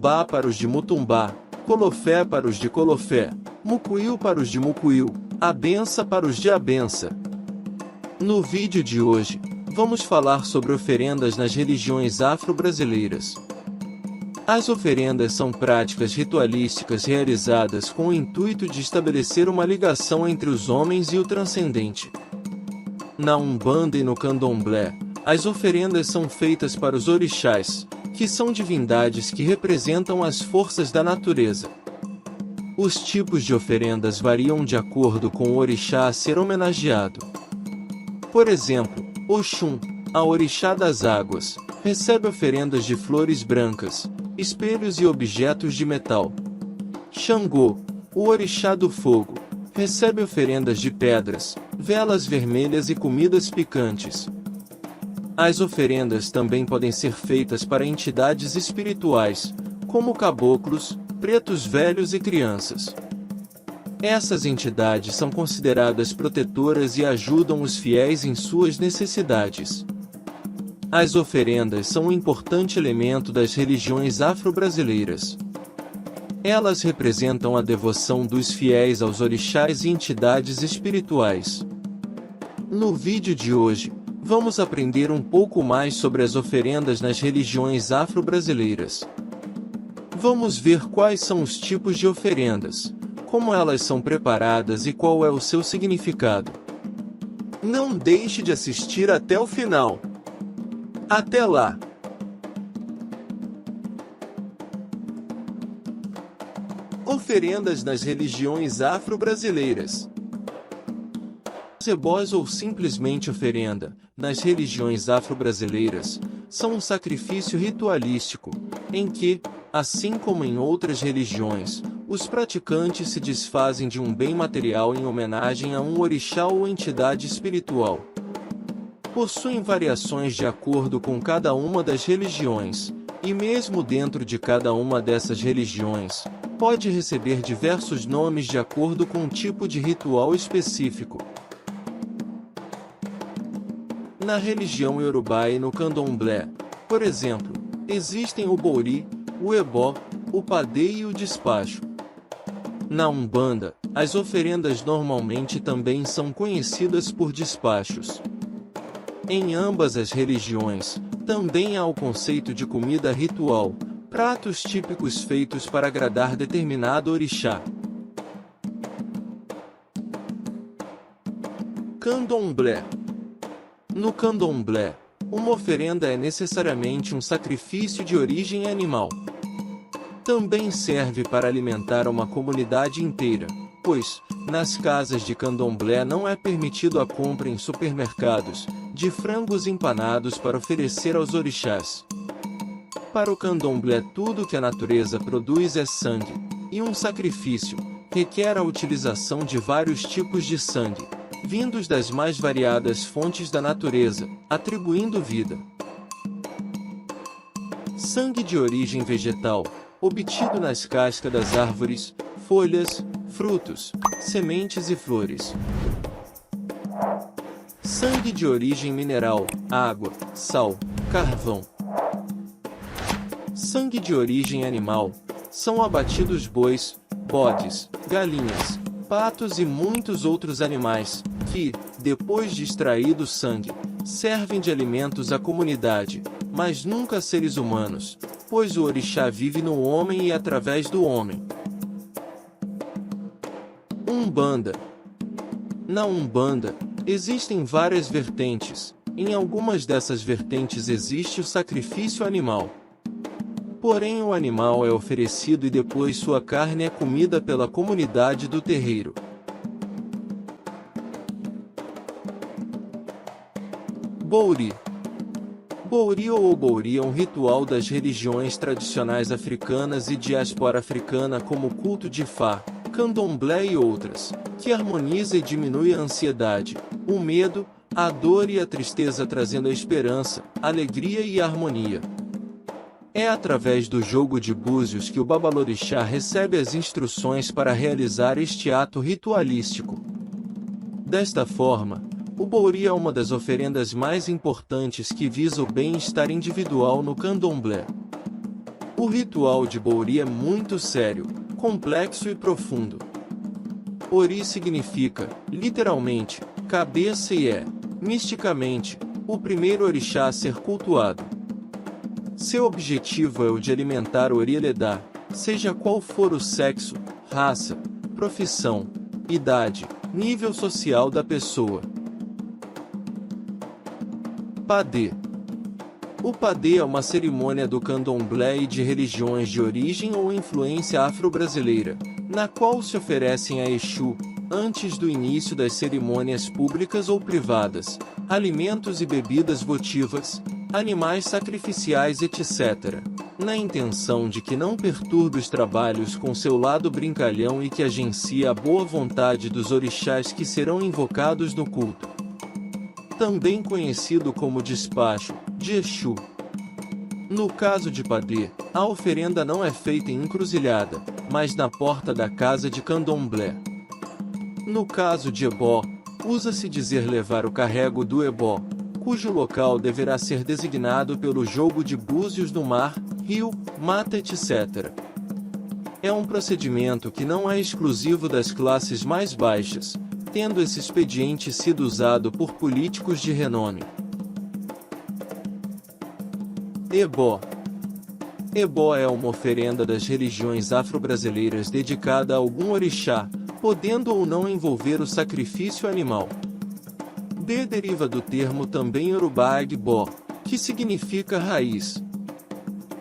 Mutumbá para os de Mutumbá, Colofé para os de Colofé, Mucuil para os de Mucuil, Abença para os de Abença. No vídeo de hoje, vamos falar sobre oferendas nas religiões afro-brasileiras. As oferendas são práticas ritualísticas realizadas com o intuito de estabelecer uma ligação entre os homens e o transcendente. Na Umbanda e no Candomblé, as oferendas são feitas para os orixás, que são divindades que representam as forças da natureza. Os tipos de oferendas variam de acordo com o orixá a ser homenageado. Por exemplo, Oxum, a orixá das águas, recebe oferendas de flores brancas, espelhos e objetos de metal. Xangô, o orixá do fogo, recebe oferendas de pedras, velas vermelhas e comidas picantes. As oferendas também podem ser feitas para entidades espirituais, como caboclos, pretos velhos e crianças. Essas entidades são consideradas protetoras e ajudam os fiéis em suas necessidades. As oferendas são um importante elemento das religiões afro-brasileiras. Elas representam a devoção dos fiéis aos orixás e entidades espirituais. No vídeo de hoje, vamos aprender um pouco mais sobre as oferendas nas religiões afro-brasileiras. Vamos ver quais são os tipos de oferendas, como elas são preparadas e qual é o seu significado. Não deixe de assistir até o final. Até lá! Oferendas nas religiões afro-brasileiras. Cebós ou simplesmente oferenda, nas religiões afro-brasileiras, são um sacrifício ritualístico, em que, assim como em outras religiões, os praticantes se desfazem de um bem material em homenagem a um orixá ou entidade espiritual. Possuem variações de acordo com cada uma das religiões, e mesmo dentro de cada uma dessas religiões, pode receber diversos nomes de acordo com um tipo de ritual específico. Na religião Yorubá e no Candomblé, por exemplo, existem o Bouri, o Ebó, o Padê e o Despacho. Na Umbanda, as oferendas normalmente também são conhecidas por despachos. Em ambas as religiões, também há o conceito de comida ritual, pratos típicos feitos para agradar determinado orixá. Candomblé. No Candomblé, uma oferenda é necessariamente um sacrifício de origem animal. Também serve para alimentar uma comunidade inteira, pois, nas casas de Candomblé não é permitido a compra em supermercados de frangos empanados para oferecer aos orixás. Para o Candomblé tudo que a natureza produz é sangue, e um sacrifício requer a utilização de vários tipos de sangue, vindos das mais variadas fontes da natureza, atribuindo vida. Sangue de origem vegetal, obtido nas cascas das árvores, folhas, frutos, sementes e flores. Sangue de origem mineral, água, sal, carvão. Sangue de origem animal, são abatidos bois, bodes, galinhas, patos e muitos outros animais, que, depois de extraído o sangue, servem de alimentos à comunidade, mas nunca a seres humanos, pois o orixá vive no homem e através do homem. Umbanda. Na Umbanda, existem várias vertentes. Em algumas dessas vertentes existe o sacrifício animal. Porém o animal é oferecido e depois sua carne é comida pela comunidade do terreiro. Bouri. Bouri ou Obouri é um ritual das religiões tradicionais africanas e diáspora africana como o culto de Fá, Candomblé e outras, que harmoniza e diminui a ansiedade, o medo, a dor e a tristeza trazendo a esperança, alegria e harmonia. É através do jogo de búzios que o Babalorixá recebe as instruções para realizar este ato ritualístico. Desta forma, o Bouri é uma das oferendas mais importantes que visa o bem-estar individual no Candomblé. O ritual de Bouri é muito sério, complexo e profundo. Ori significa, literalmente, cabeça e é, misticamente, o primeiro orixá a ser cultuado. Seu objetivo é o de alimentar Ori-Eledá, seja qual for o sexo, raça, profissão, idade, nível social da pessoa. Padê. O padê é uma cerimônia do candomblé e de religiões de origem ou influência afro-brasileira, na qual se oferecem a Exu, antes do início das cerimônias públicas ou privadas, alimentos e bebidas votivas, animais sacrificiais etc., na intenção de que não perturbe os trabalhos com seu lado brincalhão e que agencie a boa vontade dos orixás que serão invocados no culto. Também conhecido como despacho, de Exu. No caso de padê, a oferenda não é feita em encruzilhada, mas na porta da casa de candomblé. No caso de ebó, usa-se dizer levar o carrego do ebó, cujo local deverá ser designado pelo jogo de búzios no mar, rio, mata etc. É um procedimento que não é exclusivo das classes mais baixas, tendo esse expediente sido usado por políticos de renome. Ebó. Ebó é uma oferenda das religiões afro-brasileiras dedicada a algum orixá, podendo ou não envolver o sacrifício animal. B deriva do termo também Yorubá Agbó, que significa raiz.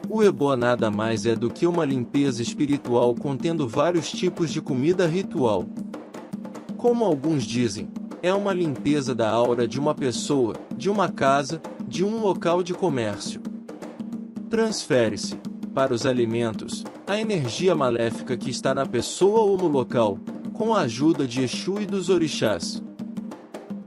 O ebó nada mais é do que uma limpeza espiritual contendo vários tipos de comida ritual. Como alguns dizem, é uma limpeza da aura de uma pessoa, de uma casa, de um local de comércio. Transfere-se, para os alimentos, a energia maléfica que está na pessoa ou no local, com a ajuda de Exu e dos orixás.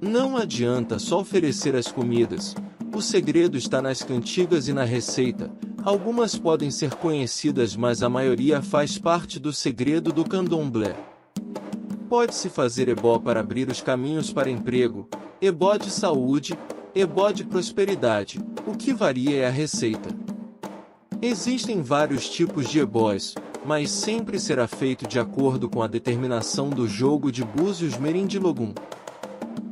Não adianta só oferecer as comidas, o segredo está nas cantigas e na receita. Algumas podem ser conhecidas, mas a maioria faz parte do segredo do candomblé. Pode-se fazer ebó para abrir os caminhos para emprego, ebó de saúde, ebó de prosperidade, o que varia é a receita. Existem vários tipos de ebós, mas sempre será feito de acordo com a determinação do jogo de búzios Merindilogum.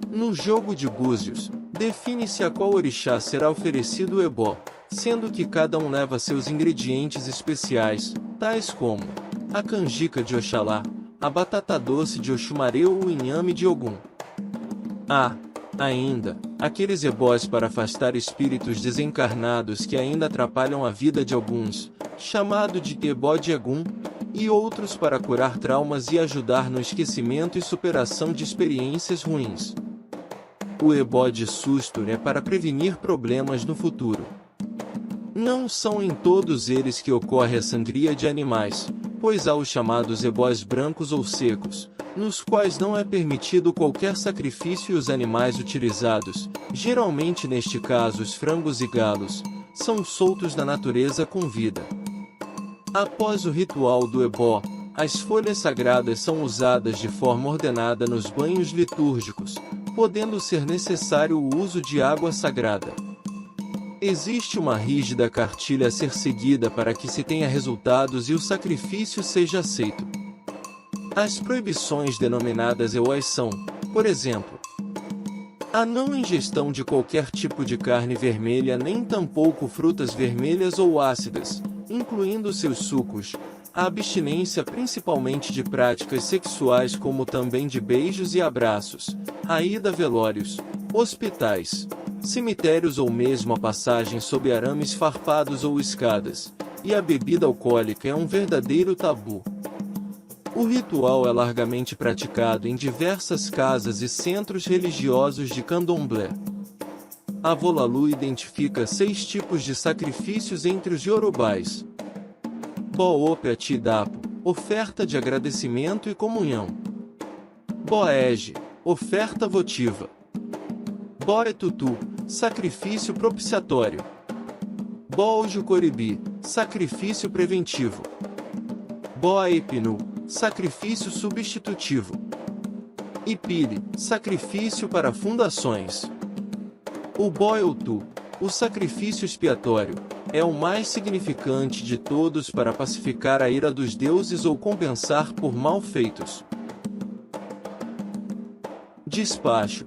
No jogo de búzios, define-se a qual orixá será oferecido o ebó, sendo que cada um leva seus ingredientes especiais, tais como a canjica de Oxalá, a batata doce de Oxumaré ou o inhame de Ogum. Ainda, aqueles ebós para afastar espíritos desencarnados que ainda atrapalham a vida de alguns, chamado de ebó de Egum, e outros para curar traumas e ajudar no esquecimento e superação de experiências ruins. O ebó de susto é para prevenir problemas no futuro. Não são em todos eles que ocorre a sangria de animais, pois há os chamados ebós brancos ou secos, nos quais não é permitido qualquer sacrifício e os animais utilizados, geralmente neste caso os frangos e galos, são soltos na natureza com vida. Após o ritual do ebó, as folhas sagradas são usadas de forma ordenada nos banhos litúrgicos, podendo ser necessário o uso de água sagrada. Existe uma rígida cartilha a ser seguida para que se tenha resultados e o sacrifício seja aceito. As proibições denominadas EOAs são, por exemplo, a não ingestão de qualquer tipo de carne vermelha nem tampouco frutas vermelhas ou ácidas, incluindo seus sucos, a abstinência principalmente de práticas sexuais como também de beijos e abraços, a ida a velórios, hospitais, cemitérios ou mesmo a passagem sob arames farpados ou escadas, e a bebida alcoólica é um verdadeiro tabu. O ritual é largamente praticado em diversas casas e centros religiosos de candomblé. A Volalu identifica 6 tipos de sacrifícios entre os yorubais. Bo-ope-ati-dapo, oferta de agradecimento e comunhão. Boege, oferta votiva. Boetutu, sacrifício propiciatório. Boojukoribi, sacrifício preventivo. Boaepinu, sacrifício substitutivo. Ipili, sacrifício para fundações. O Boeutu, o sacrifício expiatório, É o mais significante de todos para pacificar a ira dos deuses ou compensar por malfeitos. Despacho.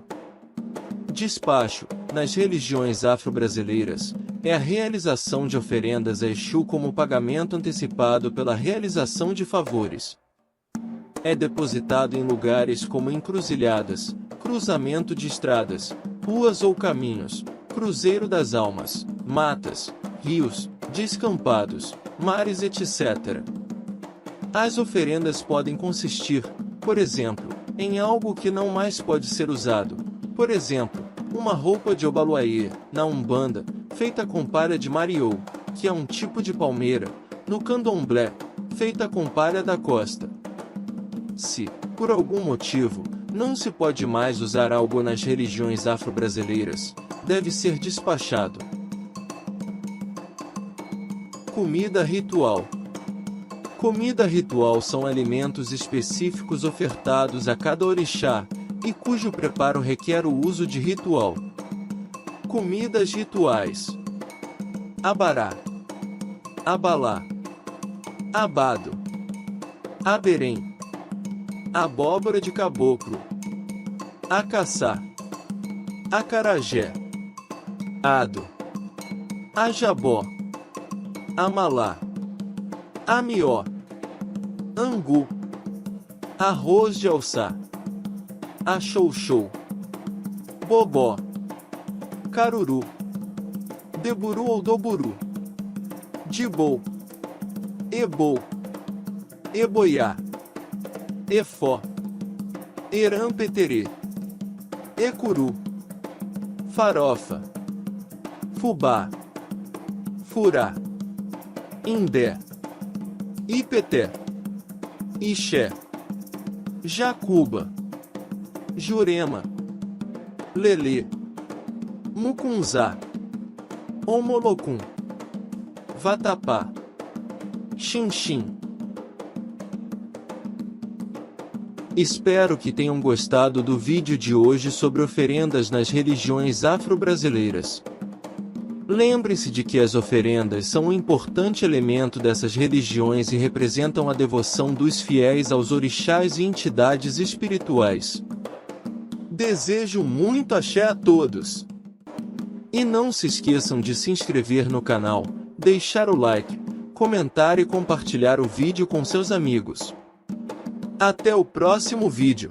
Despacho, nas religiões afro-brasileiras, é a realização de oferendas a Exu como pagamento antecipado pela realização de favores. É depositado em lugares como encruzilhadas, cruzamento de estradas, ruas ou caminhos, cruzeiro das almas, matas, rios, descampados, mares, etc. As oferendas podem consistir, por exemplo, em algo que não mais pode ser usado, por exemplo, uma roupa de Obaloaiê, na Umbanda, feita com palha de mariô, que é um tipo de palmeira, no Candomblé, feita com palha da costa. Se, por algum motivo, não se pode mais usar algo nas religiões afro-brasileiras, deve ser despachado. Comida ritual. Comida ritual são alimentos específicos ofertados a cada orixá, e cujo preparo requer o uso de ritual. Comidas rituais: abará, abalá, abado, aberém, abóbora de caboclo, acaçá, acarajé, ado, ajabó, amalá, amió, angu, arroz de alçá, axouxou, bobó, caruru, deburu ou doburu, dibou, ebou, eboiá, efó, erampeterê, ecuru, farofa, fubá, furá, indé, ipeté, ixé, jacuba, jurema, lelê, mucunzá, omolocum, vatapá, xinxim. Espero que tenham gostado do vídeo de hoje sobre oferendas nas religiões afro-brasileiras. Lembre-se de que as oferendas são um importante elemento dessas religiões e representam a devoção dos fiéis aos orixás e entidades espirituais. Desejo muito axé a todos! E não se esqueçam de se inscrever no canal, deixar o like, comentar e compartilhar o vídeo com seus amigos. Até o próximo vídeo!